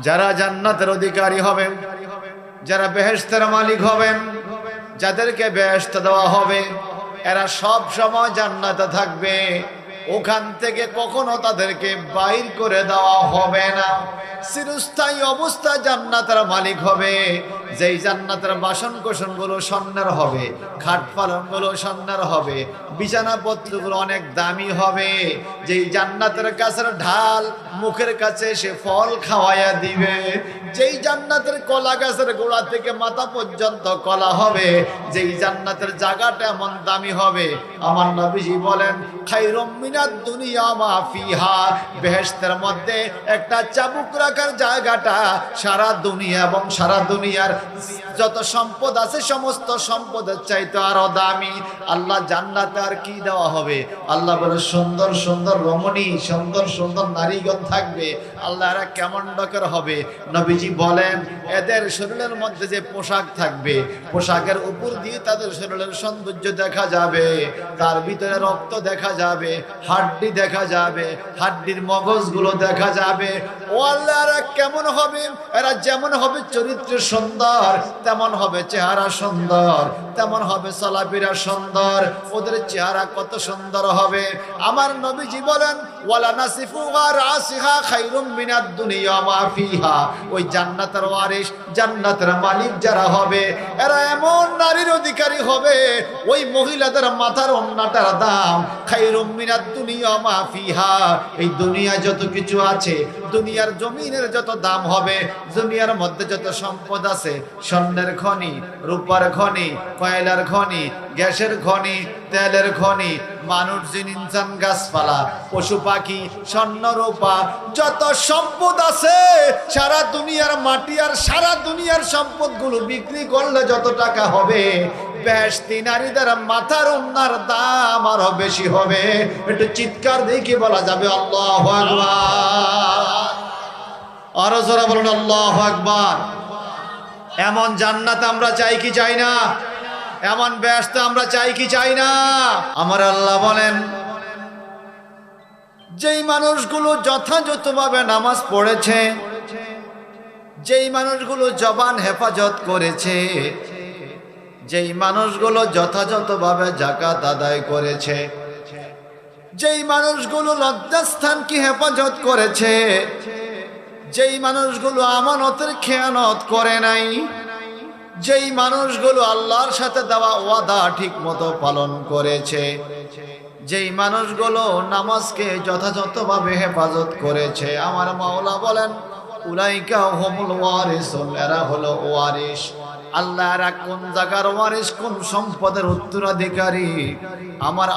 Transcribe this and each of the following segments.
যারা জান্নাতের অধিকারী হবেন, যারা বেহেশতের মালিক হবেন, যাদেরকে বেহেশত দেওয়া হবে, এরা সব সময় জান্নাতে থাকবে। ওখান থেকে কখনো তাদেরকে বাইর করে দেওয়া হবে না। চিরস্থায়ী অবস্থায় জান্নাতের মালিক হবে। যেই জান্নাতের বাসন কোসন গুলো স্বর্ণের হবে, খাট পালন গুলো স্বর্ণের হবে, বিছানাপত্র গুলো অনেক দামি হবে। যেই জান্নাতের গাছের ঢাল মুখের কাছে সে ফল খাওয়াইয়া দিবে। যেই জান্নাতের কলা গাছের গোড়া থেকে মাথা পর্যন্ত কলা হবে। যেই জান্নাতের জায়গাটা এমন দামি হবে, আমার নবীজি বলেন খায়রুম মিনাদ দুনিয়া মা ফিহা, বেহেশতের মধ্যে একটা চাবুক রাখার জায়গাটা সারা দুনিয়া এবং সারা দুনিয়ার যত সম্পদ আছে সমস্ত সম্পদের চাইতে আরো দামি। আল্লাহ জান্নাতে আর কি দেওয়া হবে? আল্লাহ বলে সুন্দর সুন্দর রমণী, সুন্দর সুন্দর নারীগণ থাকবে। আল্লাহ এরা কেমন ডকের হবে? নবীজি বলেন এদের শরীরের মধ্যে যে পোশাক থাকবে, পোশাকের উপর দিয়ে তাদের শরীরের সৌন্দর্য দেখা যাবে, তার ভিতরে রক্ত দেখা যাবে, হাড্ডি দেখা যাবে, হাড্ডির মগজগুলো দেখা যাবে। ও আল্লাহ এরা কেমন হবে? এরা যেমন হবে চরিত্র সুন্দর, তেমন হবে চেহারা সুন্দর, তেমন হবে চলাফেরা সুন্দর। ওদের চেহারা কত সুন্দর হবে! আমার নবীজি বলেন ওয়ালা নাসিফু রাসিহা খায়রুম মিনাদ দুনিয়া মা ফিহা। ওই জান্নাতের ওয়ারিস, জান্নাতের মালিক যারা হবে, এরা এমন নারীর অধিকারী হবে, ওই মহিলাদের মাথার ওন্নাটার দাম খায়রুম মিনাদ দুনিয়া মা ফিহা। এই দুনিয়া যত কিছু আছে, দুনিয়ার জমিনের যত দাম হবে, দুনিয়ার মধ্যে যত সম্পদ আছে, স্বর্ণের খনি, রূপার খনি, কয়লার খনি, গ্যাসের খনি, তেলের খনি, মানুষ, জিন, ইনসান, গাছপালা, পশু পাখি, স্বর্ণ রূপা, যত সম্পদ আছে সারা দুনিয়ার মাটি আর সারা দুনিয়ার সম্পদগুলো বিক্রি করলে যত টাকা হবে, বেহেশতি নারীদের মাথার ওন্নার দাম আরো বেশি হবে। একটু চিৎকার দিয়ে কি বলা যাবে? আল্লাহু আকবার। আরো জোরে বলুন আল্লাহু আকবার। এমন জান্নাত আমরা চাই কি চাই না? এমন বেহেশত আমরা চাই কি চাই না? আমার আল্লাহ বলেন যেই মানুষগুলো যথাযথভাবে নামাজ পড়েছে, যেই মানুষগুলো জবান হেফাজত করেছে, যেই মানুষগুলো যথাযথভাবে যাকাত আদায় করেছে, যেই মানুষগুলো লজ্জাস্থানকে হেফাজত করেছে, যেই মানুষগুলো আমানতের খেয়ানত করে নাই, যেই মানুষগুলো আল্লাহর সাথে দেওয়া ওয়াদা ঠিক মতো পালন করেছে, যেই মানুষগুলো নামাজকে যথাযথভাবে হেফাজত করেছে, আমার মাওলা বলেন উলাইকা হুমুল ওয়ারিসুন, এরা হলো ওয়ারিস। আল্লাহ এরা কোন জায়গার ওয়ারিস, কোন সম্পদের উত্তরাধিকারী? আমার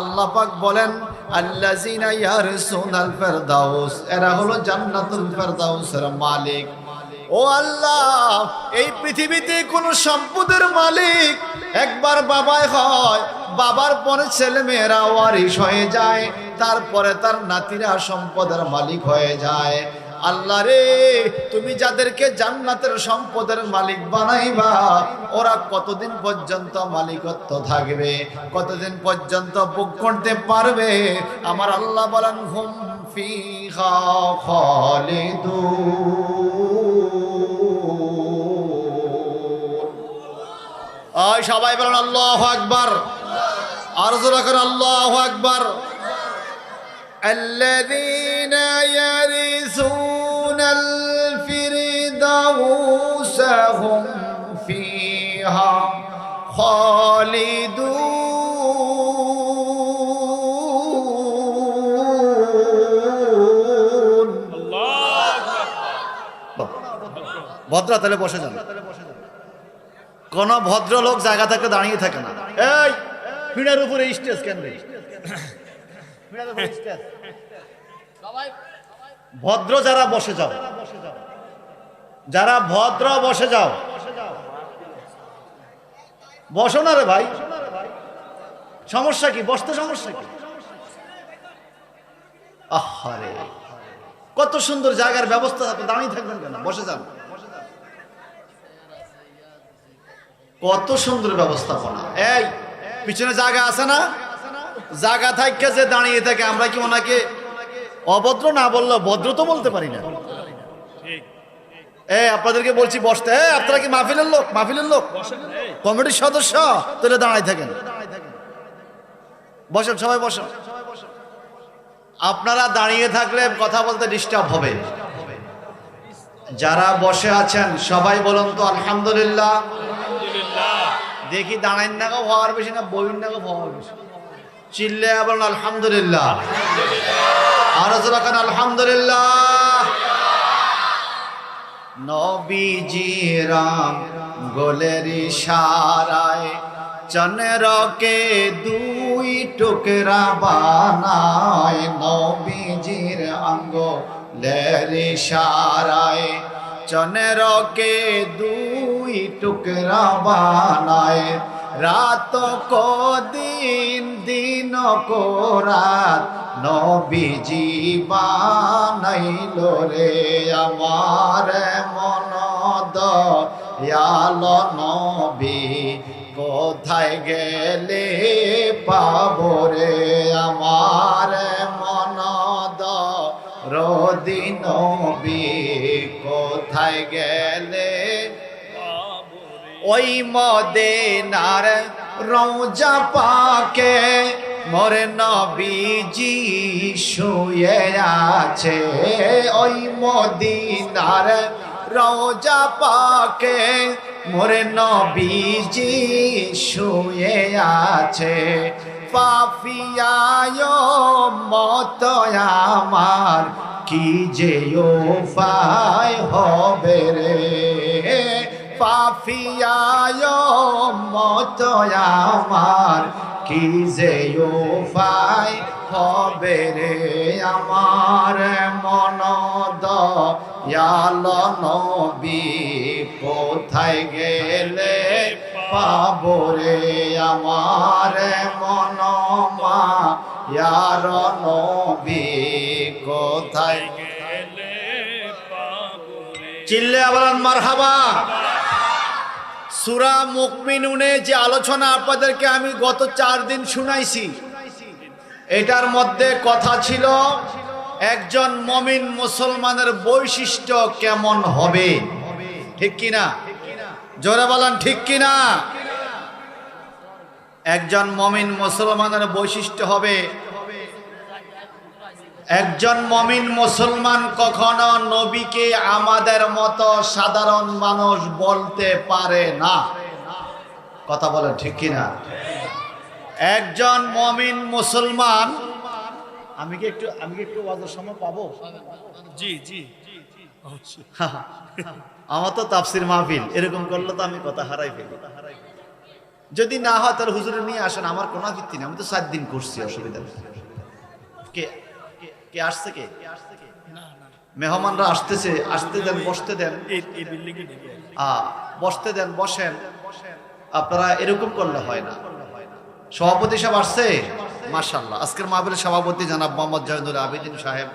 আল্লাহ পাক বলেন আল্লাযিনা ইয়ারসুনাল ফিরদাউস, এরা হলো জান্নাতুল ফিরদাউসের মালিক। ও আল্লাহ, এই পৃথিবীতে কোন সম্পদের মালিক একবার বাবাই হয়, বাবার পরে ছেলে মেয়েরা ওয়ারিস হয়ে যায়, তারপরে তার নাতিরা সম্পদের মালিক হয়ে যায়। আল্লাহ রে, তুমি যাদেরকে জান্নাতের সম্পদের মালিক বানাইবা, ওরা কতদিন পর্যন্ত মালিকত্ব থাকবে, কতদিন পর্যন্ত ভোগ করতে পারবে? আমার আল্লাহ বলেন হুম ফিহা খালিদুন। আয় সবাই বলেন আল্লাহু আকবার। আর জোরে করে আল্লাহু আকবার। الذين يرثون الفردوس هم فيها خالدون। ভদ্র তাহলে বসে যান। কোন ভদ্রলোক জায়গা থেকে দাঁড়িয়ে থাকে না। এই পিঁড়ার উপরে স্টেজ কেন? ভদ্র যারা বসে যাও, যারা ভদ্র বসে যাও। বসো না রে ভাই, সমস্যা কি? বসতে সমস্যা কি? আহারে, কত সুন্দর জায়গার ব্যবস্থা, দাঁড়িয়ে থাকবেন কেন? বসে যান। কত সুন্দর ব্যবস্থাপনা। এই পিছনে জায়গা আছে না? জায়গা থাকে যে দাঁড়িয়ে থাকে, আমরা কি ওনাকে অভদ্র না বললো ভদ্র তো বলতে পারি না? আপনাদেরকে বলছি বসতে। আপনারা কি মাহফিলের লোক? মাহফিলের লোক, কমিটির সদস্য? তাহলে দাঁড়াই থাকেন, বসেন, সবাই বসেন। আপনারা দাঁড়িয়ে থাকলে কথা বলতে ডিস্টার্ব হবে। যারা বসে আছেন সবাই বলুন তো আলহামদুলিল্লাহ। দেখি দাঁড়াইন না গো হওয়ার বেশি, না বইন না গো হওয়ার বেশি? চিল্লে বলুন আলহামদুলিল্লাহ। আরো যখন আলহামদুলিল্লাহ। নবীজিরাম গোলের ইশারায় চন্দ্রকে দুই টুকরা বানায়। নবীজির আঙ্গুলের ইশারায় চন্দ্রকে দুই টুকরা বানায়। রাত কো দিন, দিন কো রাত নবীজি বানাইল রে আমার মন দয়াল নবী। কোথায় গেলে পাবো রে আমার মন দরদি নবী? কোথায় গেলে ওই মদিনার রওজা পাকে মোর নবীজি শুয়ে আছে। ওই মদিনার রওজা পাকে মোর নবীজি শুয়ে আছে। পাপিয়ায় মত আমার কি যে উপায় হবে রে? পাপিয়ায় মত আমার কি যে উপায় হবে রে? আমার মন দয়াল নবী কোথায় গেলে পাবো রে? আমার মন মায়ার নবী কোথায় গেলে পাবো রে? চিল্লে বলেন মারহাবা। সূরা মুমিনুনে যে আলোচনা আপনাদেরকে আমি গত 4 দিন শুনাইছি, এটার মধ্যে কথা ছিল একজন মুমিন মুসলমানের বৈশিষ্ট্য কেমন হবে, ঠিক কিনা? জোরে বলেন ঠিক কিনা? একজন মুমিন মুসলমানের বৈশিষ্ট্য হবে, একজন মুমিন মুসলমান কখনো নবীকে আমাদের মতো সাধারণ মানুষ বলতে পারে না। কথা বলেন ঠিক কিনা? একজন মুমিন মুসলমান, আমি কি একটু ওয়াজের সময় পাবো? জি জি, আমার তো তাফসির মাহফিল, এরকম করলে তো আমি কথা হারাই ফেলি। যদি না হয় তাহলে হুজুরে নিয়ে আসেন, আমার কোনো ভিত্তি নেই, আমি তো 4 দিন করছি, অসুবিধা নেই। কে আসছে? কে মেহমানরা আসতেছে, আসতে দেন, বসতে দেন, বসতে দেন, বসেন। আপনারা এরকম করলে হয় না। সভাপতি সাহেব আসছে, মাশাআল্লাহ। আজকের মাহফিলের সভাপতি জনাব মোহাম্মদ জয়নুল আবেদিন সাহেব,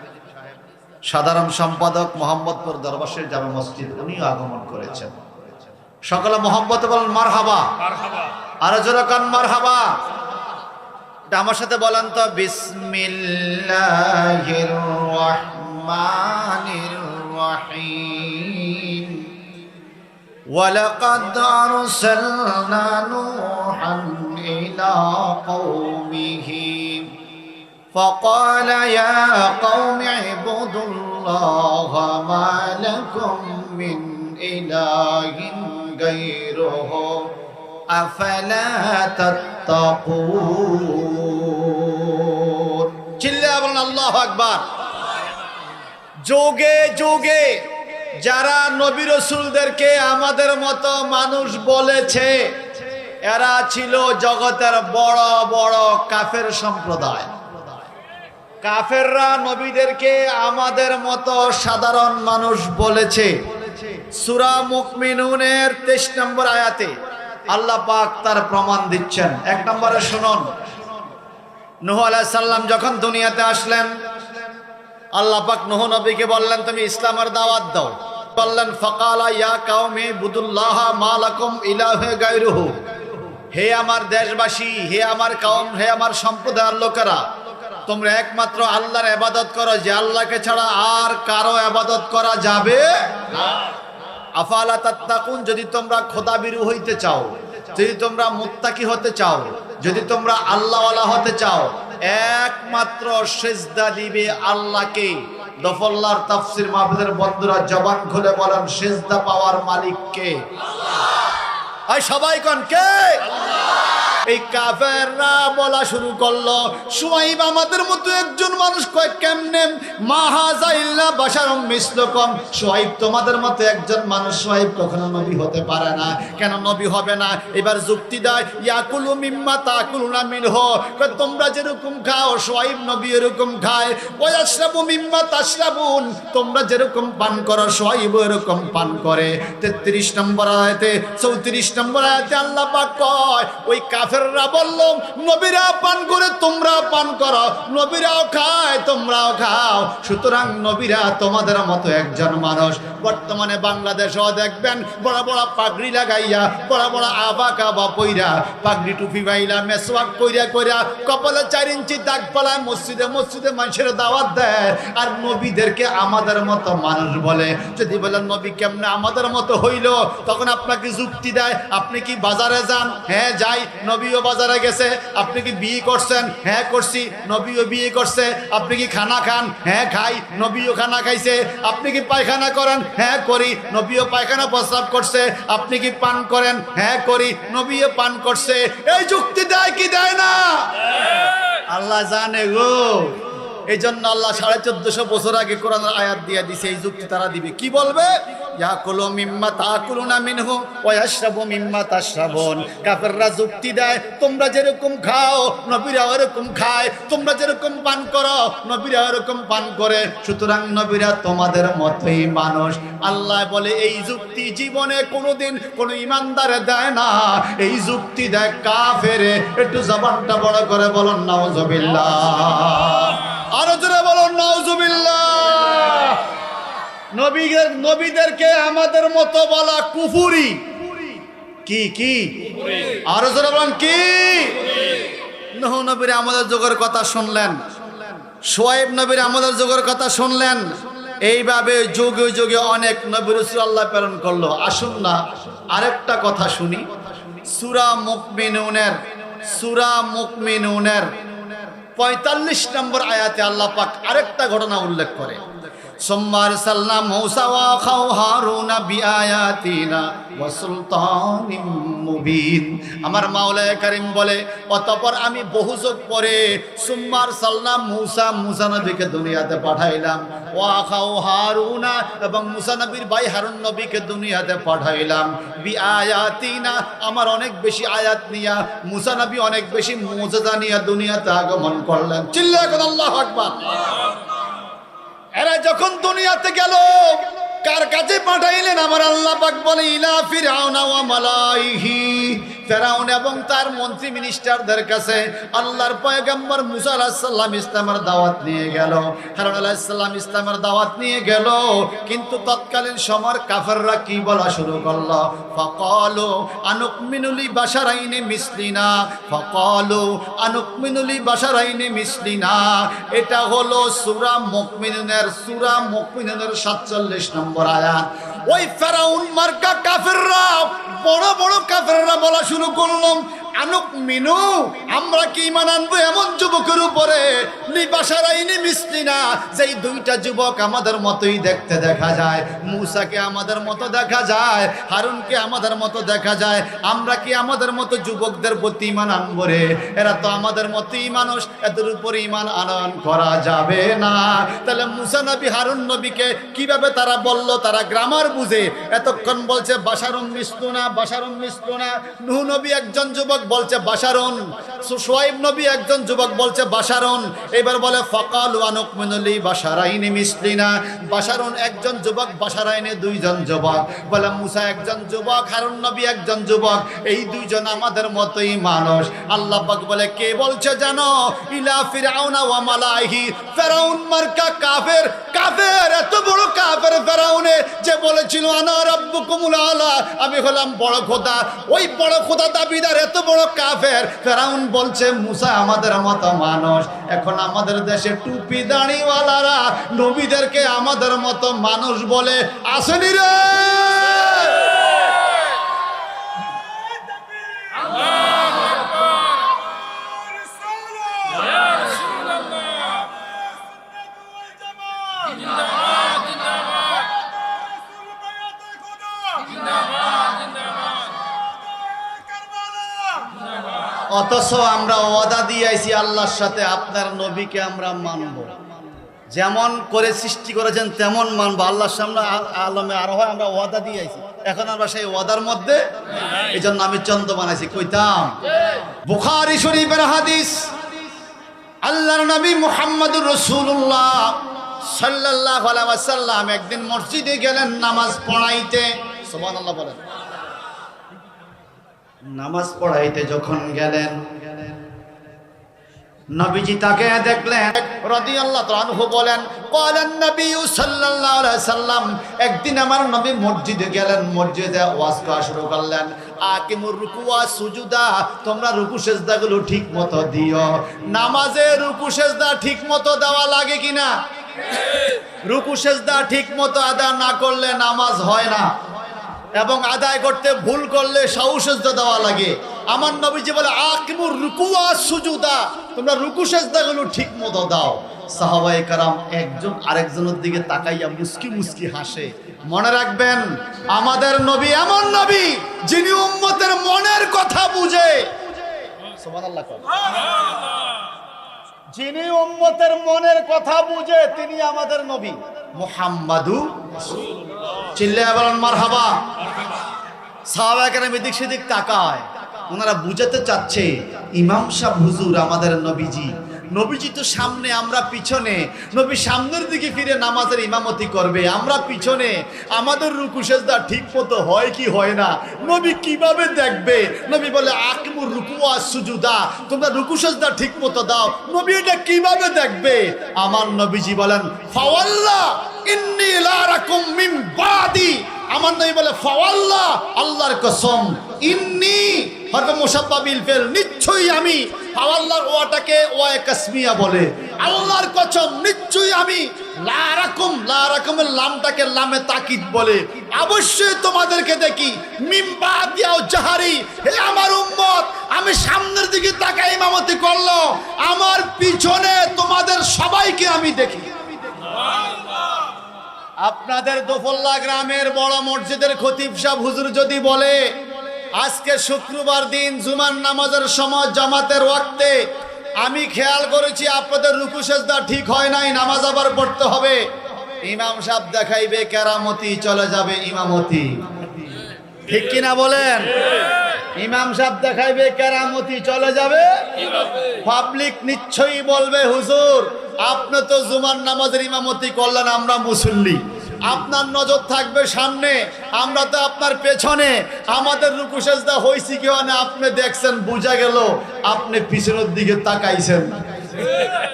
সাধারণ সম্পাদক মোহাম্মদপুর দরবার শরীফ জামে মসজিদ, উনিও আগমন করেছেন। সকলে মোহাম্মদ বলেন মারহাবা। আরো জোরে কান মারহাবা। আমার সাথে বলেন তো, বিসমিল্লাহির রহমানির রহিম। ওয়ালাকাদ আরসালনা নূহান ইলা কওমিহি ফাকালা ইয়া কওমি ইবুদুল্লাহা মা লাকুম মিন ইলাহিন গায়রুহু আফালা তাত্তাকুন। চিল্লায়া বলেন আল্লাহু আকবার। যুগে যুগে যারা নবী রাসূলদেরকে আমাদের মতো মানুষ বলেছে, এরা ছিল জগতের বড় বড় কাফের সম্প্রদায়। কাফেররা নবীদেরকে আমাদের মতো সাধারণ মানুষ বলেছে। সূরা মুমিনুনের 23 নম্বর আয়াতে আল্লাহ পাক তার প্রমাণ দিচ্ছেন। 1 নম্বরে শুনুন, নূহ আলাইহিস সালাম যখন দুনিয়াতে আসলেন, আল্লাহ পাক নূহ নবীকে বললেন, তুমি ইসলামের দাওয়াত দাও। বললেন, ফাকালা ইয়া কওমি ইবুদুল্লাহা মা লাকুম ইলাহা গায়রুহু। হে আমার দেশবাসী, হে আমার কওম, হে আমার সম্প্রদায়ের লোকেরা, তোমরা একমাত্র আল্লাহর ইবাদত করো, যে আল্লাহকে ছাড়া আর কারো ইবাদত করা যাবে না। আফালা তাত্তাকুন, যদি তোমরা খোদাবিরু হইতে চাও, যদি তোমরা মুত্তাকি হতে চাও, যদি তোমরা আল্লাহওয়ালা হতে চাও, একমাত্র সিজদা দিবে আল্লাহকে। দফল্লার তাফসীর মাহফিলের বন্ধুরা জবান খুলে বলেন, সিজদা পাওয়ার মালিক কে? আল্লাহ। আর সবাই কোন কে? আল্লাহ। এই কাফেররা বলা শুরু করলো, শুআইব আমাদের মতো একজন মানুষ। কয় কেমনে? মা হাযা ইল্লা বাশারুম মিসলুকুম, শুআইব তোমাদের মতো একজন মানুষ, শুআইব কখনো নবী হতে পারে না। কেন নবী হবে না? এবার যুক্তি দেয়, ইয়াকুলু মিম্মা তাকুলুনা মিনহু, কয় তোমরা যেরকম খাও শুআইব নবী এরকম খায়। ওয়া ইয়াশরাবু মিম্মা তাশরাবুন, তোমরা যেরকম পান করো শুআইব এরকম পান করে। 33 নম্বর আয়াতে 34 নম্বর আয়াতে আল্লাহ পাক কয়, ওই কাফেররা বলল নবীরা পান করে তোমরা পান করো, নবীরাও খায় তোমরাও খাও, সুতরাং নবীরা তোমাদের মতো একজন মানুষ। বর্তমানে বাংলাদেশেও দেখবেন বড় বড় পাগড়ি লাগাইয়া, বড় বড় আবা কাবা পইরা, পাগড়ি টুপি বাইলা, মেসওয়াক কইরা কইরা, কপালে 4 ইঞ্চি দাগ ফলায়, মসজিদে মসজিদে মানুষের দাওয়াত দেয়, আর নবীদেরকে আমাদের মতো মানুষ বলে। যদি বলেন নবী কেমনে আমাদের মতো হইল, তখন আপনাকে যুক্তি দেয়, আপনি কি বাজারে যান? হ্যাঁ যাই। নবীও বাজারে গেছে। আপনি কি বিয়ে করছেন? হ্যাঁ করছি। নবীও বিয়ে করছে। আপনি কি খানা খান? হ্যাঁ খাই। নবীও খানা খাইছে। আপনি কি পায়খানা করেন? হ্যাঁ করি। নবীও পায়খানা প্রস্রাব করছে। আপনি কি পান করেন? হ্যাঁ করি। নবীও পান করছে। এই যুক্তি দেয় কি দেয় না? আল্লাহ জানে গো। এই জন্য আল্লাহ 1450 বছর আগে কোরআনের আয়াত দিয়ে দিছে, এই যুক্তি তারা দিবে। কি বলবে? ইয়াকুলু মিম্মা তাকুলুনা মিনহু ওয়া ইয়াশরাবু মিম্মা তাশরাবুন। কাফেররা যুক্তি দেয়, তোমরা যেরকম খাও নবীরাও এরকম খায়, তোমরা যেরকম পান করো নবীরাও এরকম পান করে, সুতরাং নবীরা তোমাদের মতোই মানুষ। আল্লাহ বলে এই যুক্তি জীবনে কোনোদিন কোনো ইমানদারে দেয় না, এই যুক্তি দেয় কাফেরে। একটু জবানটা বড় করে বলুন নাউযুবিল্লাহ। আরো জোরে বলুন নাউযুবিল্লাহ। নবীদেরকে আমাদের মতো বলা কুফরি। কি কি? আরো জোরে বলুন কি? নূহ নবীর আমাদের যুগের কথা শুনলেন, শুআইব নবীর আমাদের যুগের কথা শুনলেন। এইভাবে যুগে যুগে অনেক নবী রাসূল আল্লাহ প্রেরণ করলো। আসুন না আরেকটা কথা শুনি। সূরা মুমিনুনের 45 নম্বর আয়াতে আল্লাহ পাক আরেকটা ঘটনা উল্লেখ করে। সোমবার সাল্লাম মূসা ওয়া খাও হারুনা বিআয়াতিনা ওয়া সুলতানিম মুবিন। আমার মাওলানা কারীম বলে, অতঃপর আমি বহু যুগ পরে সোমবার সাল্লাম মুসা নবীকে দুনিয়াতে পাঠাইলাম, ওয়া খাও হারুনা, এবং মুসা নবীর ভাই হারুন নবীকে দুনিয়াতে পাঠাইলাম, বিআয়াতিনা, আমার অনেক বেশি আয়াত নিয়া, মুসা নবী অনেক বেশি মুজিজা নিয়ে দুনিয়াতে আগমন করলেন। চিল্লায় বলেন আল্লাহু আকবার। এরা যখন দুনিয়াতে গেল, কার কাছে পাঠাইলেন? আমার আল্লাহ পাক বলে, ইলা ফিরআউনা ওয়া মালাইহি, ফেরাউন এবং তার মন্ত্রী মিনিস্টারদের কাছে আল্লাহর পয়গম্বর মুসা আলাইহিস সালাম ইসলামের দাওয়াত নিয়ে গেল, হারুন আলাইহিস সালাম ইসলামের দাওয়াত নিয়ে গেল। কিন্তু তৎকালীন সময়ের কাফেররা কি বলা শুরু করলো? ফাকালু আনুকমিনু লি বাশারাইনি মিসলিনা, ফাকালু আনুকমিনু লি বাশারাইনি মিসলিনা। এটা হলো সূরা মুমিনুনের 47 নম্বর আয়াত। ওই ফেরাউন মার্কা কাফেররা, বড় বড় কাফেররা বলা শুরু করলো, আনুকমিনু, আমরা কি ঈমান আনবো এমন যুবকের উপরে, লিবাশারাইনি মিসলিনা, যেই দুইটা যুবক আমাদের মতোই দেখতে দেখা যায়। মূসাকে আমাদের মতো দেখা যায়, হারুনকে আমাদের মতো দেখা যায়। আমরা কি আমাদের মতো যুবকদের প্রতি ঈমান আনবো রে? এরা তো আমাদের মতোই মানুষ, এদের উপরে ঈমান আনয়ন করা যাবে না। তাহলে মূসা নবী হারুন নবীকে কিভাবে তারা বলল? তারা গ্রামার বুঝে। এতক্ষণ বলছে বাশারুম মিসলুনা, বাশারুম মিসলুনা। নূহ নবী একজন যুবক বলছে বাশারুন, শুআইব নবী একজন যুবক বলছে বাশারুন। এবার বলে ফাকালু আনুকমিনু লি বাশারাইনি মিসলিনা, বাশারুন একজন যুবক, বাশারাইনি দুইজন যুবক। বলে মূসা একজন যুবক, হারুন নবী একজন যুবক, এই দুইজন আমাদের মতোই মানুষ। আল্লাহ পাক বলে, কে বলছে জানো? ইলা ফিরআউনা ওয়া মালাইহি, ফেরাউন মার্কা কাফের। কাফের, এত বড় কাফের ফেরাউনে, যে বলেছিল আনা রাব্বুকুমুল আলা, আমি হলাম বড় খোদা। ওই বড় খোদা দাবিদার এত বড় কাফের ফেরাউন বলছে মূসা আমাদের মতো মানুষ। এখন আমাদের দেশে টুপি দাড়িওয়ালারা নবীদেরকে আমাদের মতো মানুষ বলে, আসেনি রে? অথচ আমরা ওয়াদা দিয়ে আইছি আল্লাহর সাথে আপনার নবীকে আমরা মানব, যেমন করে সৃষ্টি করেছেন তেমন মানবো। আল্লাহর সামনে আলমে আরো হয় আমরা ওয়াদা দিয়ে আইছি, এখন আমরা সেই ওয়াদার মধ্যে, এই জন্য আমি চন্দ্র বানাইছি। কইতাম বুখারী শরীফের হাদিস, আল্লাহর নবী মুহাম্মদুর রাসূলুল্লাহ সাল্লাল্লাহু আলাইহি ওয়াসাল্লাম একদিন মসজিদে গেলেন নামাজ পড়াইতে। সুবহানাল্লাহ বলেন। নামাজ পড়াইতে যখন গেলেন, নবীজি তাকে দেখলেন, রাদিয়াল্লাহু তাআলা আনহু বলেন, ক্বালান নবী সাল্লাল্লাহু আলাইহি সাল্লাম, একদিন আমার নবী মসজিদে গেলেন, মসজিদে ওয়াজ করা শুরু করলেন, আকিমুর রুকু ওয়া সুজুদা, তোমরা রুকু সিজদাগুলো ঠিকমতো দিও। নামাজে রুকু সিজদা ঠিকমতো দেওয়া লাগে কিনা? রুকু সিজদা ঠিকমতো আদায় না করলে নামাজ হয় না, এবং আদায় করতে ভুল করলে সাহু সিজদা দেওয়া লাগে। আমার নবীজি বলে আকিমুর রুকু ওয়া সুজুদা, তোমরা রুকু সিজদাগুলো ঠিকমতো দাও। সাহাবায়ে কেরাম একজন আরেকজনের দিকে তাকাইয়া মুস্কি মুস্কি হাসে। মনে রাখবেন, আমাদের নবী এমন নবী যিনি উম্মতের মনের কথা বুঝে। সুবহানাল্লাহ। যিনি উম্মতের মনের কথা বুঝে তিনি আমাদের নবী মুহাম্মাদু রাসূলুল্লাহ। চিল্লায়া বলেন মারহাবা। সাহাবায়ে কেরাম এদিক সেদিক তাকায়, ওনারা বুঝাতে চাচ্ছে ইমাম সাহেব হুজুর আমাদের নবীজি, নবীজি তো সামনে আমরা পিছনে, নবী সামনের দিকে ফিরে নামাজের ইমামতি করবে, আমরা পিছনে, আমাদের রুকু সিজদা ঠিক মতো হয় কি হয় না নবী কিভাবে দেখবে? নবী বলে আকিমুর রুকু ওয়া সুজুদা, তোমরা রুকু সিজদা ঠিক মতো দাও। নবী এটা কিভাবে দেখবে? আমার নবীজি বলেন ফাওয়াল্লাহ ইন্নী লা আরাকুম মিন বাদি, আমার নবী বলে ফাওয়াল্লাহ, আল্লাহর কসম, ইন্নী হরফে মুশাব্বাহ বিল ফিল, নিশ্চয়ই আমি, ফাওয়াল্লাহর ওয়াটাকে ওয়ায়ে কাসমিয়া বলে, আল্লাহর কসম নিশ্চয়ই আমি, লা আরাকুম, লা আরাকুমের লামটাকে লামে তাকিদ বলে, অবশ্যই তোমাদেরকে দেখি, মিন বাদি আও জাহারি, হে আমার উম্মত, আমি সামনের দিকে তাকাই ইমামতি করলো, আমার পিছনে তোমাদের সবাইকে আমি দেখি। আপনাদের দোফল্লা গ্রামের বড় মসজিদের খতিব সাহেব হুজুর যদি বলে আজকে শুক্রবার দিন জুমার নামাজের সময় জামাতের ওয়াক্তে আমি খেয়াল করেছি আপনাদের রুকু সিজদা ঠিক হয় নাই, নামাজ আবার পড়তে হবে, ইমাম সাহেব দেখাইবে কেরামতি, চলে যাবে ইমামতি। ঠিক কিনা বলেন? ইমাম সাহেব দেখাইবে কেরামতি, চলে যাবে। পাবলিক নিশ্চয়ই বলবে হুজুর আপনি তো জুমার নামাজের ইমামতি করলেন, আমরা মুসল্লি, আপনার নজর থাকবে সামনে, আমরা তো আপনার পেছনে, আমাদের রুকু সিজদা হইছে কি হয় না আপনি দেখছেন, বুঝা গেল আপনি পিছনের দিকে তাকাইছেন।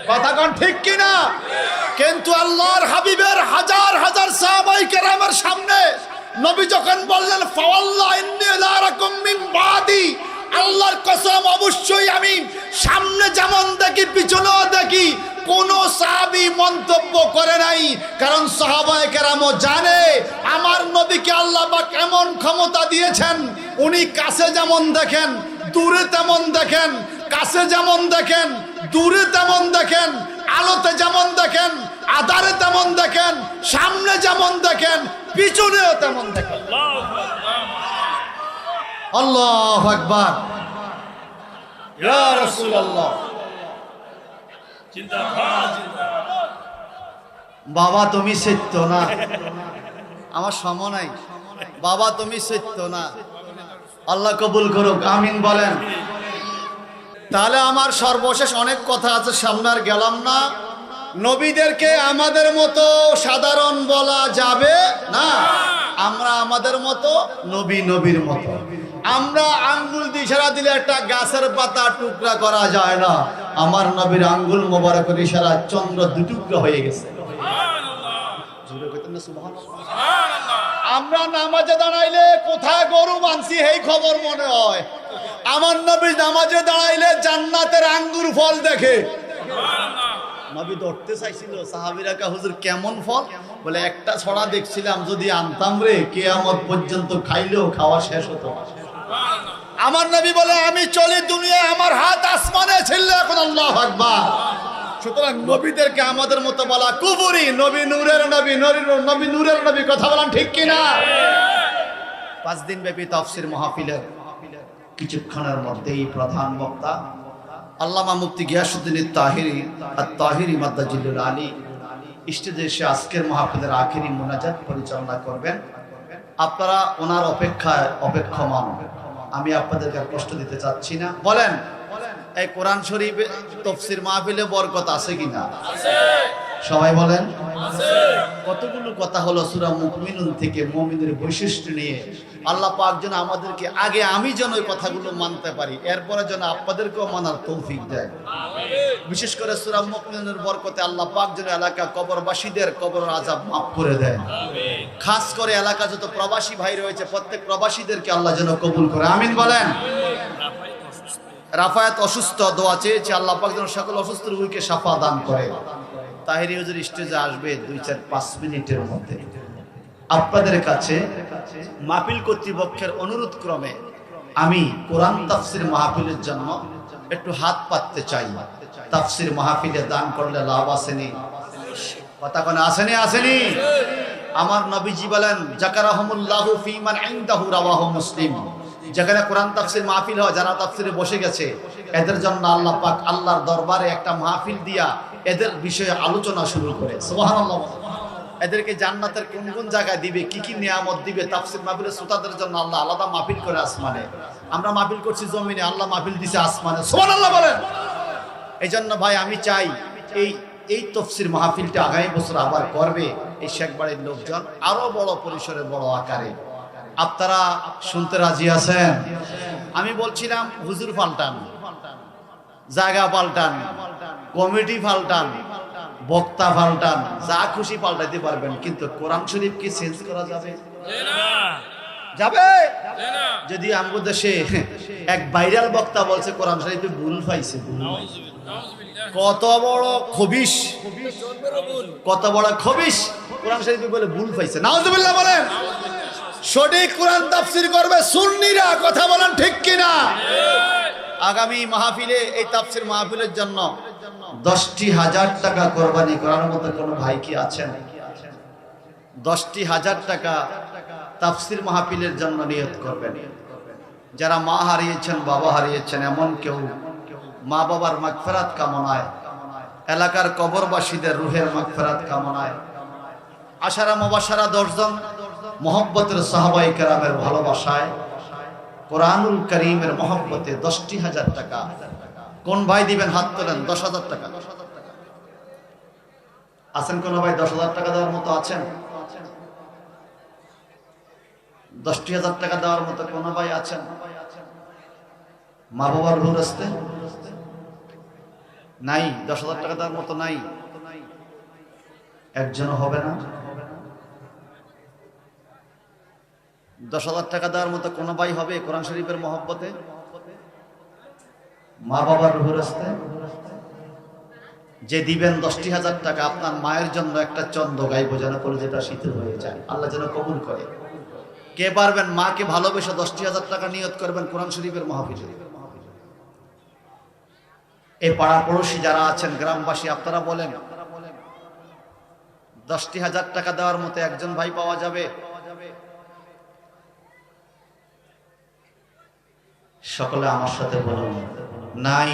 কথা কোন ঠিক কিনা? কিন্তু আল্লাহর হাবিবের হাজার হাজার সাহাবায়ে কেরামের সামনে নবী যখন বললেন ফাওয়াল্লাহ ইন্নী লা আরাকুম মিন বাদি, আল্লাহর কসম অবশ্যই আমি সামনে যেমন দেখি পিছনেও দেখি, কোন সাহাবী মন্তব্য করে নাই, কারণ সাহাবায়ে কেরামও জানে আমার নবীকে আল্লাহ পাক এমন ক্ষমতা দিয়েছেন, উনি কাছে যেমন দেখেন দূরে তেমন দেখেন, কাছে যেমন দেখেন দূরে তেমন দেখেন, আলোতে যেমন দেখেন আধারে তেমন দেখেন, সামনে যেমন দেখেন পিছনেও তেমন দেখেন। আল্লাহু আকবার, ইয়া রাসূলুল্লাহ। বাবা তুমি সত্য না, আমার সময় নাই, বাবা তুমি সত্য না, আল্লাহ কবুল করুক, আমিন বলেন। তাহলে আমার সর্বশেষ অনেক কথা আছে, সামনে আর গেলাম না। নবীদেরকে আমাদের মতো সাধারণ বলা যাবে না, আমরা আমাদের মতো, নবী নবীর মতো। আমরা আঙ্গুল দিয়ে ইশারা দিলে একটা গাছের পাতা টুকরা করা যায় না, আমার নবীর আঙ্গুল মোবারকের ইশারা চন্দ্র দুটুকরা হয়ে গেছে। আমরা নামাজে দাঁড়াইলে কোথায় গরু মানছি এই খবর মনে হয়, আমার নবী নামাজে দাঁড়াইলে জান্নাতের আঙ্গুর ফল দেখে। নবী ধরতে চাইছিল, সাহাবীরা কা হুজুর কেমন ফল? বলে একটা ছড়া দেখছিলাম, যদি আনতাম রে কিয়ামত পর্যন্ত খাইলেও খাওয়া শেষ হতো। আমার নবী বলে আমি চলি দুনিয়ায়, আমার হাত আসমানে ছিল, এখন আল্লাহু আকবার। সুতরাং নবীদেরকে আমাদের মতো বলা কুফরি, নবী নূরের নবী, নবী নূরের নবী, কথা বলেন ঠিক কিনা? 5 দিন ব্যাপী তাফসীর মাহফিলের কিছুক্ষণের মধ্যেই প্রধান বক্তা আল্লামা মুফতি গিয়াসউদ্দিন আত-তাহিরি মাদ্দাজিলুল আলী স্টেজে এসে আজকের মাহফিলের আখেরি মুনাজাত পরিচালনা করবেন। আপনারা ওনার অপেক্ষমান। আমি আপনাদেরকে কষ্ট দিতে চাচ্ছি না। বলেন, এই কোরআন শরীফ তাফসীর মাহফিলে বরকত আছে কিনা? আছে। সবাই বলেন আছে। কতগুলো কথা হলো সূরা মুমিনুন থেকে মুমিনের বৈশিষ্ট্য নিয়ে। আল্লাহ পাক যেন আমাদেরকে আগে আমি যেন ওই কথাগুলো মানতে পারি, এরপরে যেন আপনাদেরকেও মানার তৌফিক দেয়। বিশেষ করে সূরা মুমিনুনের বরকতে আল্লাহ পাক যেন এলাকা কবরবাসীদের কবরের আযাব মাফ করে দেয়। খাস করে এলাকা যত প্রবাসী ভাই রয়েছে প্রত্যেক প্রবাসীদেরকে আল্লাহ যেন কবুল করে। আমিন বলেন। রাফায়াত অসুস্থ, দোয়া চেয়েছে আল্লাহ পাক যেন সকল অসুস্থ রোগীকে শাফা দান করে। তাহিরি হুজুর স্টেজে আসবে 2-4-5 মিনিটের মধ্যে। আপনাদের কাছে মাহফিল কর্তৃপক্ষের অনুরোধ ক্রমে আমি কোরআন তাফসীর মাহফিলের জন্য একটু হাত পাততে চাই। তাফসীর মাহফিলে দান করলে লাভ আসেনি? কথা কোন আসেনি? আসেনি। আমার নবীজি বলেন, যাকারাহুমুল্লাহু ফীমান ইনদাহু রাওয়াহু মুসলিম। যেখানে কোরআন তাফসীর মাহফিল হয়, যারা তাফসীরে বসে গেছে, এদের জন্য আল্লাহ পাক আল্লাহর দরবারে একটা মাহফিল দিয়া এদের বিষয়ে আলোচনা শুরু করে। সুবহানাল্লাহ। এদেরকে জান্নাতের কোন কোন জায়গায় দিবে, কি কি নিয়ামত দিবে, তাফসীর মাহফিলের শ্রোতাদের জন্য আল্লাহ আলাদা মাহফিল করে আসমানে। আমরা মাহফিল করছি জমিনে, আল্লাহ মাহফিল দিছে আসমানে। সুবহানাল্লাহ বলেন। এইজন্য ভাই আমি চাই এই তাফসীর মাহফিলটা আগামী বছর আবার করবে এই শেখবাড়ির লোকজন, আরো বড় পরিসরে, বড় আকারে। আপনারা শুনতে রাজি আছেন? আমি বলছিলাম হুজুর পাল্টান, জায়গা পাল্টান, কমিটি পাল্টান, বক্তা পাল্টান, যা খুশি পাল্টাইতে পারবেন, কিন্তু কোরআন শরীফ কি চেঞ্জ করা যাবে? যাবে? যদি আমাদের দেশে এক ভাইরাল বক্তা বলছে কোরআন শরীফে ভুল পাইছে, কত বড় খবিশ, কত বড় খবিশ কোরআন শরীফে বলে ভুল পাইছে। নাউজুবিল্লাহ বলেন। সঠিক কোরআন তাফসীর করবে সুন্নিরা। কথা বলেন ঠিক কিনা? আগামী মাহফিলে, এই তাফসীর মাহফিলের জন্য 10,000 টাকা কোরবানি করার মতো কোন ভাই কি আছেন? 10,000 টাকা তাফসীর মাহফিলের জন্য নিয়ত করবেন। যারা মা হারিয়েছেন, বাবা হারিয়েছেন, এমন কেউ মা বাবার মাগফিরাত কামনায়, এলাকার কবরবাসীদের রুহের মাগফিরাত কামনায়, আশারা মুবাশশারা 10 জন মোহব্বতের সাহাবায়ে কেরামের ভালোবাসায়, কোরআনুল কারীমের মহব্বতে 10,000 টাকা কোন ভাই দিবেন? হাত তোলেন। 10,000 টাকা আছেন কোন ভাই? 10,000 টাকা দেওয়ার মতো আছেন? 10,000 টাকা দেওয়ার মতো কোন ভাই আছেন? মা বাবার রুহ রাস্তে নাই? 10,000 টাকা দেওয়ার মতো নাই? একজনও হবে না? 10,000 টাকা দেওয়ার মতো কোন ভাই হবে কোরআন শরীফের মহব্বতে, মা বাবার রুহ রাস্তে? যে দিবেন 10,000 টাকা, আপনার মায়ের জন্য একটা চন্দ গাইব যেন কলিজাটা শীতল হয়ে যায়, আল্লাহ যেন কবুল করে। কে পারবেন মাকে ভালোবেসে 10,000 টাকা নিয়ত করবেন কোরআন শরীফের মাহফিলে? এই পাড়া পড়োশি যারা আছেন, গ্রামবাসী, আপনারা বলেন 10,000 টাকা দেওয়ার মতো একজন ভাই পাওয়া যাবে? সকলে আমার সাথে বলুন, নাই।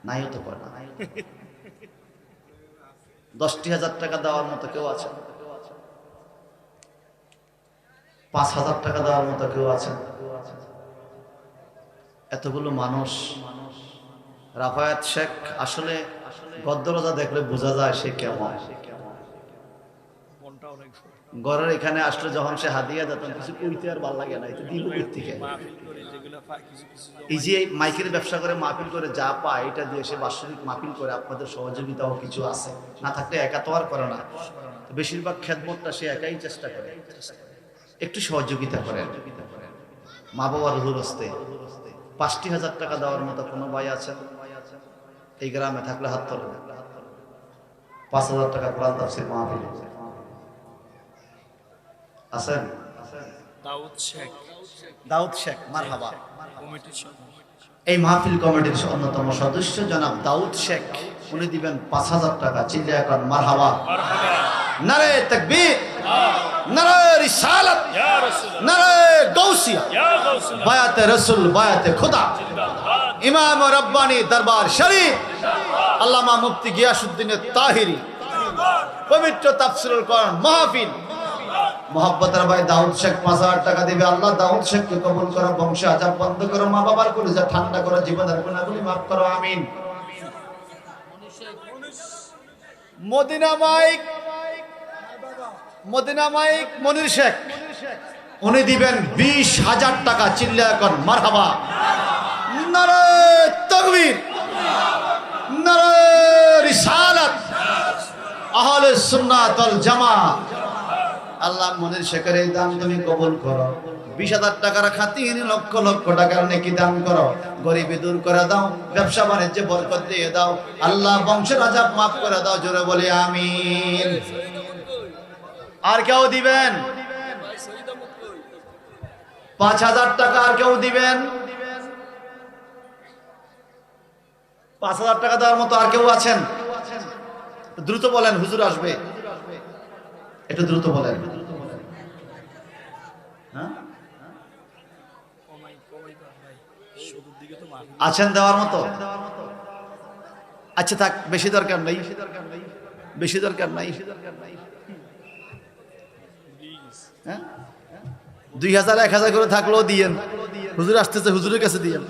নাই হতে পারে না। 10,000 টাকা দেওয়ার মতো কেউ আছে? 5,000 টাকা দেওয়ার মতো কেউ আছে? এতগুলো মানুষ। রাফায়াত শেখ আসলে গদ্দরজা দেখলে বোঝা যায় সে কেমন। ঘরের এখানে আসলে যখন সে হাদিয়া যেত, কিছু কইতে আর ভালো লাগে না, এটা দিব থেকে। এই যে মাইকের ব্যবসা করে মাহফিল করে যা পায়, এটা দিয়ে সে বাৎসরিক মাহফিল করে। আপনাদের সহযোগিতাও কিছু আছে, না থাকলে একা তো আর করে না। বেশিরভাগ খেদমতটা সে একাই চেষ্টা করে। একটু সহযোগিতা করেন মা বাবার রুহুর হস্তে। 5,000 টাকা দেওয়ার মতো কোনো ভাই আছেন এই গ্রামে? থাকলে হাত তোলেন। 5,000 টাকা কোরআন তাফসীর মাহফিল আছেন? দাউদ শেখ, মারহাবা। এই মাহফিল কমিটির অন্যতম সদস্য জনাব দাউদ শেখ, উনি দিবেন 5,000 টাকা। চিল্লায়া এখন মারহাবা। নারে তাকবীর, নারে রিসালাত, নারে গাউস গাউসিয়া, বায়াতে রসুল, বায়াতে খুদা, ইমাম রব্বানি দরবার শরীফ, আল্লামা মুফতি গিয়াসউদ্দিন তাহিরি, পবিত্র তাফসীরুল কোরআন মাহফিল। মোহাব্বতের ভাই দাউদ শেখ ৫,০০০ টাকা দিবে। আল্লাহ দাউদ শেখকে কবুল করো, বংশে আযাব বন্ধ করো, মা বাবার কলিজা ঠান্ডা করো, জীবনের গুনাহগুলি মাফ করো, আমিন। মদিনা মাইক, মদিনা মাইক মনির শেখ, উনি দিবেন ২০,০০০ টাকা। চিল্লা এখন মারহাবা, নারে তাকবীর, নারে রিসালাত, আহলে সুন্নাত ওয়াল জামাত। আল্লাহ মনির শেখের এই দান তুমি কবুল করো। ২০,০০০ টাকার খাতির লক্ষ লক্ষ টাকার নেকি দান করো, গরিবি দূর করে দাও, ব্যবসা বাণিজ্যে বরকত দিয়ে দাও, আল্লাহ বংশের আযাব মাফ করে দাও। জোরে বলি আমিন। আর কেউ দিবেন ৫,০০০ টাকা? আর কেউ দিবেন ৫,০০০ টাকা দেওয়ার মতো? আর কেউ আছেন? দ্রুত বলেন, হুজুর আসবে, একটু দ্রুত বলেন। আছেন দেওয়ার মতো? আচ্ছা থাক, বেশি দরকার নাই, বেশি দরকার নাই। ২,০০০ ১,০০০ করে থাকলেও দিয়েন। হুজুর আসতেছে, হুজুরের কাছে দিয়েন।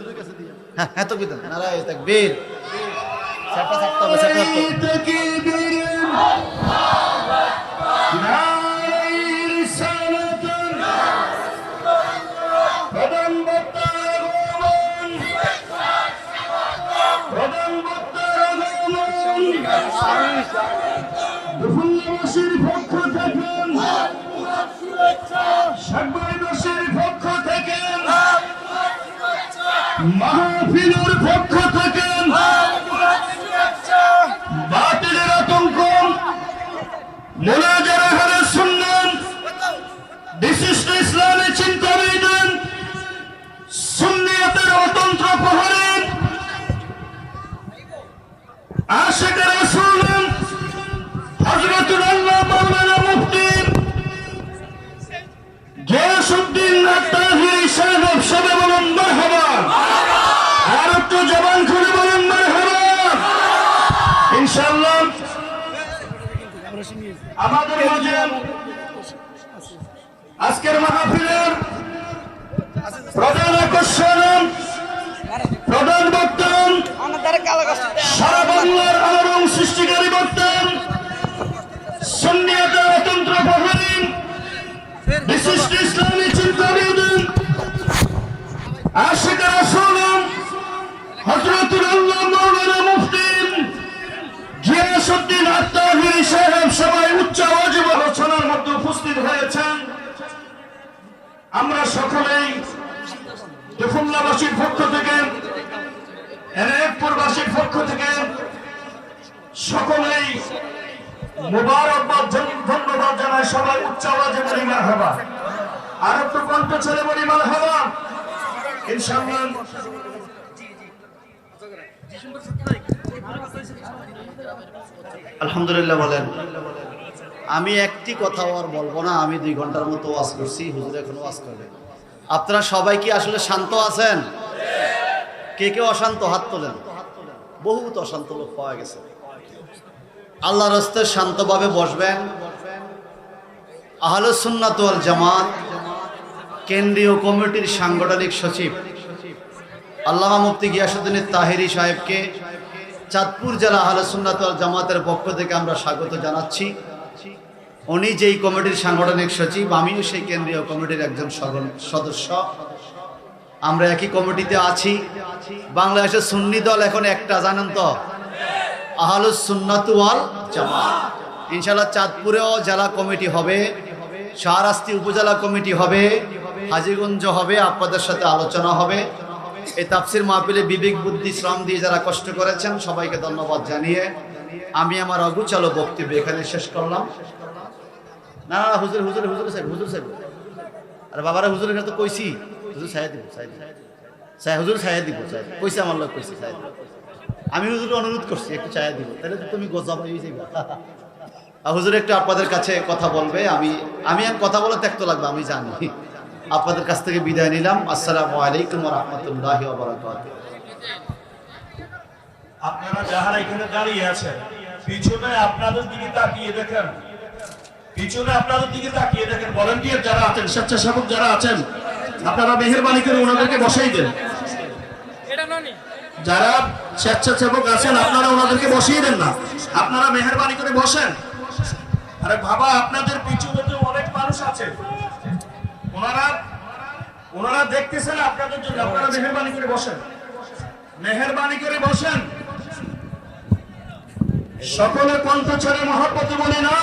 হ্যাঁ হ্যাঁ তো বিধান, নারায়ে তাকবীর। সেটা থাকতে হবে, সেটা থাকতে হবে। দুফুল্লাবাসীর পক্ষ থেকে, সাগবাড়িবাসীর পক্ষ থেকে, মাহফিলের পক্ষ থেকে বাতিলের আতঙ্ক মোনাজারা হারে শুনলেন। বিশিষ্ট ইসলামী চিন্তাবিদ, সুন্নিয়তের অতন্ত্র প্রহরী, আশিকে রাসূল হযরতুল আল্লাহ মাওলানা মুফতি গিয়াসউদ্দিন তাহিরি সাহেব সবে বলেন মারহাবা। আর একটু জবান খুলে বলেন মারহাবা ইনশাআল্লাহ। আমাদের মাঝে আজকের মাহফিলের প্রধান আকর্ষণ, প্রধান বক্তা, সারা বাংলার আলোড়ন সৃষ্টিকারী বক্তা, সুন্নিয়তের অতন্ত্র প্রহরী, বিশিষ্ট ইসলামী চিন্তাবিদ, আশিকে রাসূল হযরতুল আল্লাহ মাওলানা মুফতি গিয়াসউদ্দিন তাহিরি সাহেব সবাই উচ্চ আওয়াজে আলোচনার মধ্যে উপস্থিত হয়েছেন। আমরা সকলেই দুফুল্লাবাসীর পক্ষ থেকে, এনায়েতপুরবাসীর পক্ষ থেকে সকলেই মুবারকবাদ ধন্যবাদ জানাই। সবাই উচ্চ আওয়াজে বলি মারহাবা। আর একটু কণ্ঠ ছেড়ে বলি মারহাবা ইনশাআল্লাহ। আলহামদুলিল্লাহ বলেন। আমি একটি কথাও আর বলবো না, আমি ২ ঘন্টার মতো ওয়াজ করছি, হুজুর এখন ওয়াজ করবে। আপনারা সবাই কি আসলে শান্ত আছেন? কে কে অশান্ত হাত তোলেন। বহুত অশান্ত লোক পাওয়া গেছে। আল্লাহর রাস্তায় শান্তভাবে বসবেন। আহলে সুন্নাত ওয়াল জামাত কেন্দ্রীয় কমিটির সাংগঠনিক সচিব আল্লামা মুফতি গিয়াসউদ্দিন তাহিরি সাহেবকে চাঁদপুর জেলা আহলে সুন্নাত ওয়াল জামাতের পক্ষ থেকে আমরা স্বাগত জানাচ্ছি। উনি যেই কমিটির সাংগঠনিক সচিব, আমিও সেই কেন্দ্রীয় কমিটির একজন সদস্য। আমরা একই কমিটিতে আছি। বাংলাদেশের সুন্নি দল এখন একটা, জানেন তো, আহলে সুন্নাত ওয়াল জামাত। ইনশাআল্লাহ চাঁদপুরেও জেলা কমিটি হবে, শাহরাস্তি উপজেলা কমিটি হবে, হাজীগঞ্জ হবে। আপনাদের সাথে আলোচনা হবে। এই তাফসীর মাহফিলে বিবেক বুদ্ধি শ্রম দিয়ে যারা কষ্ট করেছেন সবাইকে ধন্যবাদ জানিয়ে আমি আমার অগুচালো বক্তব্য এখানে শেষ করলাম। না না হুজুর হুজুর হুজুর সাহেব, হুজুর সাহেব, আরে বাবারা হুজুরের কাছে তো কইছি, হুজুর ছায়া দিব, হুজুর ছায়া দিব, কইছে আমার লোক কইছে ছায়া দিব। আমি হুজুরকে অনুরোধ করছি একটু ছায়া দিব, তাহলে তো তুমি গজব হয়ে যাইবা। হুজুর একটু আপনাদের কাছে কথা বলবে। আমি কথা বলে ত্যাক্ত লাগবে, আমি জানি। আপনাদের কাছ থেকে বিদায় নিলাম। আসসালামু আলাইকুম ওয়া রাহমাতুল্লাহি ওয়া বারাকাতুহু। আপনারা যারা এখানে দাঁড়িয়ে আছেন পিছনে আপনাদের দিকে তাকিয়ে দেখেন, পিছনে আপনাদের দিকে তাকিয়ে দেখেন, ভলান্টিয়ার যারা আছেন, স্বেচ্ছাসেবক যারা আছেন, আপনারা মেহেরবানি করে ওনাদেরকে বসাই দেন। যারা স্বেচ্ছাসেবক আছেন আপনারা ওনাদেরকে বসিয়ে দেন না, আপনারা মেহেরবানি করে বসেন। আরে বাবা, আপনাদের পিছনে তো অনেক মানুষ আছে, ওনারা দেখতেছেন আপনাদের জন্য, আপনারা মেহেরবানি করে বসেন, মেহেরবানি করে বসেন। সকলে কণ্ঠ ছেড়ে মহব্বতে বলি না।